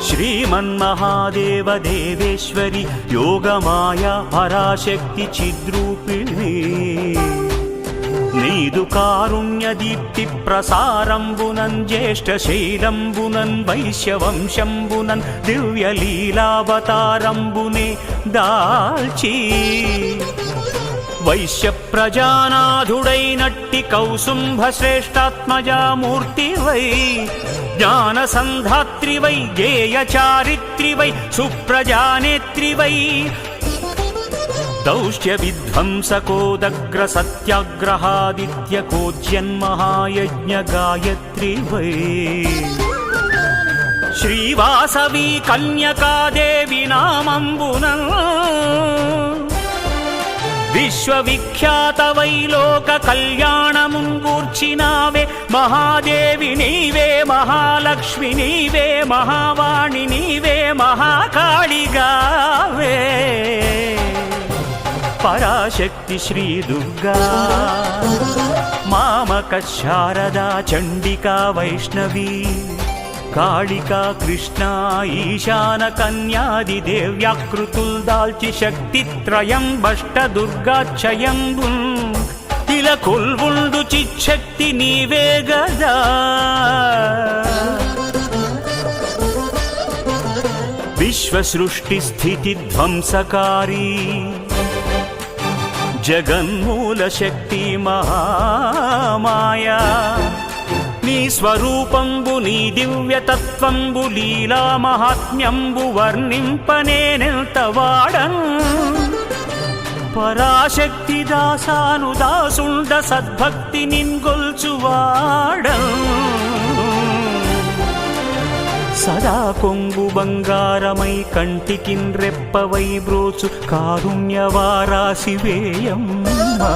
శ్రీమన్మహాదేవ దేవేశ్వరి యోగమాయా పరాశక్తి చిద్రూపిణి నీదు కారుణ్య దీప్తి ప్రసారంబునన్ జ్యేష్ఠ శైలంబునన్ వైశ్యవంశంబునన్ దివ్య లీలావతారంబునే దాల్చి వైశ్య ప్రజానాథుడైనట్టి కౌసుంభ శ్రేష్టాత్మజామూర్తివై జ్ఞాన సంధాత్రివై గేయ చారిత్రివై సుప్రజానేత్రివై దౌష్ట్య విధ్వంసకోదగ్ర సత్యాగ్రహాదిత్య కోజ్యన్మహాయజ్ఞ గాయత్రి వై శ్రీవాసవి కన్యకాదేవి నామంబున విశ్వవిఖ్యాత వైలోక కళ్యాణముంగూర్చినావే మహాదేవి నీవే మహాలక్ష్మి నీవే మహావాణి నీవే మహాకాళిగావే పరాశక్తి శ్రీ దుర్గా మామక శారదా చండికా వైష్ణవీ కాళికా కృష్ణ ఈశాన కన్యాది దేవ్యాకృతుల్ దాల్చి శక్తిత్రయం బష్ట దుర్గాక్షయంబు ఇలా కొల్వుండు చిచ్చక్తి నీవే గదా విశ్వసృష్టి స్థితి ధ్వంసకారీ జగన్మూల శక్తి మహామాయా నీ స్వరూపంబు నీ దివ్యతత్వంబు లీలా మహాత్మ్యంబు వర్ణింపనేనెంత వాడన్ పరాశక్తి దాసాను దాసుండ సద్భక్తి నిన్గొల్చువాడన్ సదా కొంగు బంగారమై కంటికిన్ రెప్పవై బ్రోచు కారుణ్యవారాశివేయమ్మా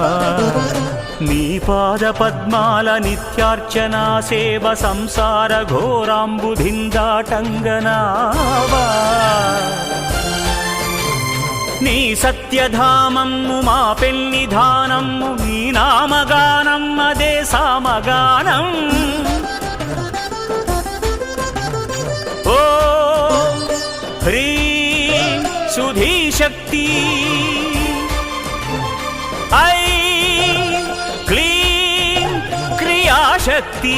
నీ పాద పద్మాల నిత్యార్చనా సేవ సంసార ఘోరాంబుధిందాటంగనావా నీ సత్యధామమ్ము మా పెన్నిధానమ్ము నీ నామగానం అదే సామగానం ఓ హ్రీం సుధీశక్తి ఐ క్లీం క్రియాశక్తి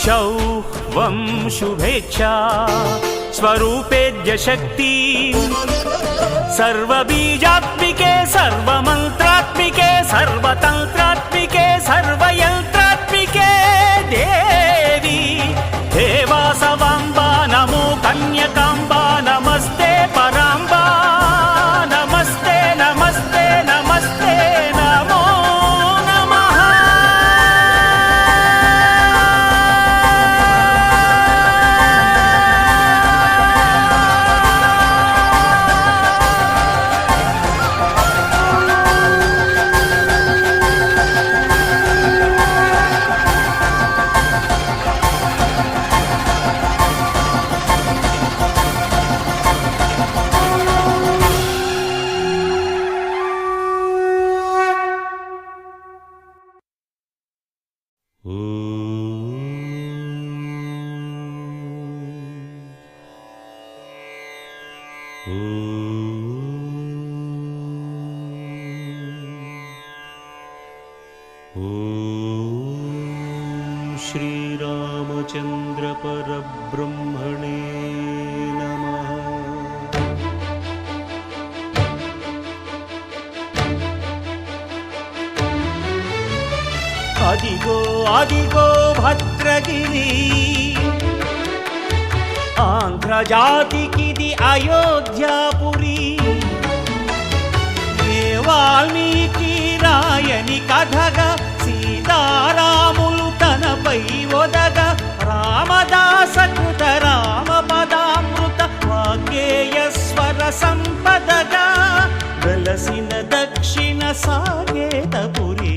శౌహ్వం శుభేచ్ఛా స్వరూపేద్య శక్తి సర్వబీజాత్మికే సర్వమంత్రాత్మికే సర్వతంత్రాత్మికే సర్వయంత్రాత్మికే దేవి దేవాసవాంబా నమో కన్యకాంబా నమస్తే పరాంబా నమస్తే నమస్తే నమస్తే నమో నమః శ్రీరామచంద్ర పరబ్రహ్మణే నమః. అదిగో అదిగో భద్రగిరి ఆంధ్రజాతికిది అయోధ్యాపురి ఏ వాల్మీకి రాయని కథగా సీతారాములు తనపై ఒదగా రామదాస కృత రామ పదామృత వాగ్గేయ స్వర సంపదగా వెలసిన దక్షిణ సాగేతపురి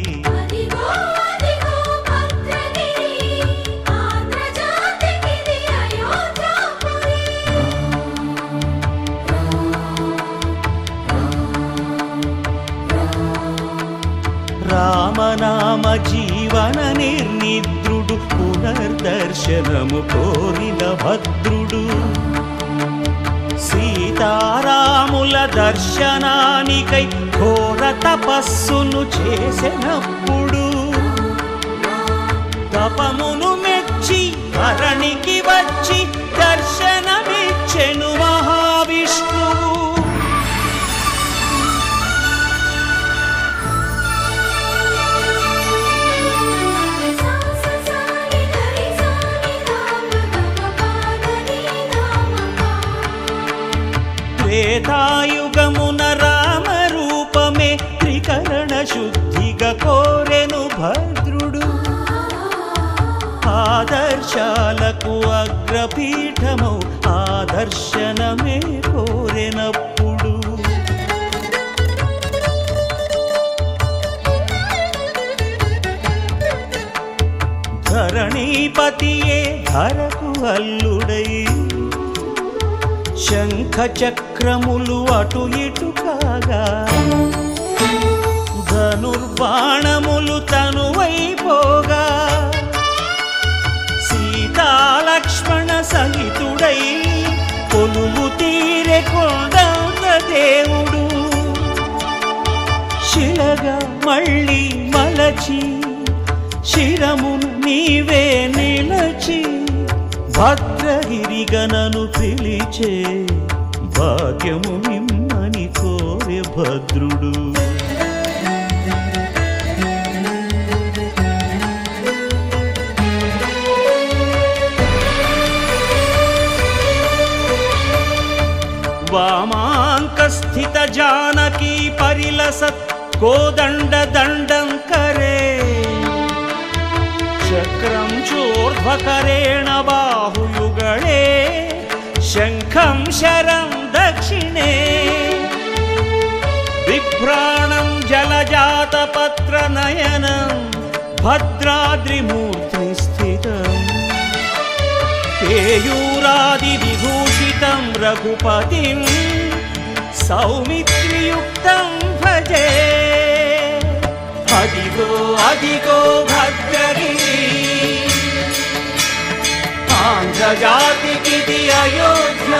రామనామ జీవన నిర్నిద్రుడు పునర్దర్శనము కోరిన భద్రుడు సీతారాముల దర్శనానికై ఘోర తపస్సును చేసినప్పుడు తపమును మెచ్చి ధరణికి వచ్చి దర్శనమిచ్చెను మహావిష్ణువు. త్రేతాయుగమున రామ రూపమే త్రికరణ శుద్ధిగా కోరెను భద్రుడు. ఆదర్శాలకు అగ్రపీఠమౌ ఆదర్శనమే కోరెనప్పుడు ధరణీపతియే ధరకు అల్లుడై శంఖ చక్రములు అటు ఇటు కాగా ధనుర్బాణములు తనువైపోగా సీతాలక్ష్మణ సహితుడై కొలువు తీరె కొండంద దేవుడు శిలగా మళ్ళీ మలచి శిరమును నీవే నిలచి భద్రగిరిగనను పిలిచే భాగ్యము నిమ్మని కోరె భద్రుడు. వామాంకస్థిత జానకీ పరిలసత్ కోదండ దండం కరే చక్రం చోర్ధ్వకరేణ బాహుయుగళే శంఖం శరం దక్షిణే బిభ్రాణం జలజాతపత్ర నయనం భద్రాద్రిమూర్తి స్థితం కేయూరాది విభూషితం రఘుపతిం సౌమిత్రియుక్తం భజే. అదిగో అదిగో భద్రగిరి ఆంధ్రజాతికిది అయోధ్య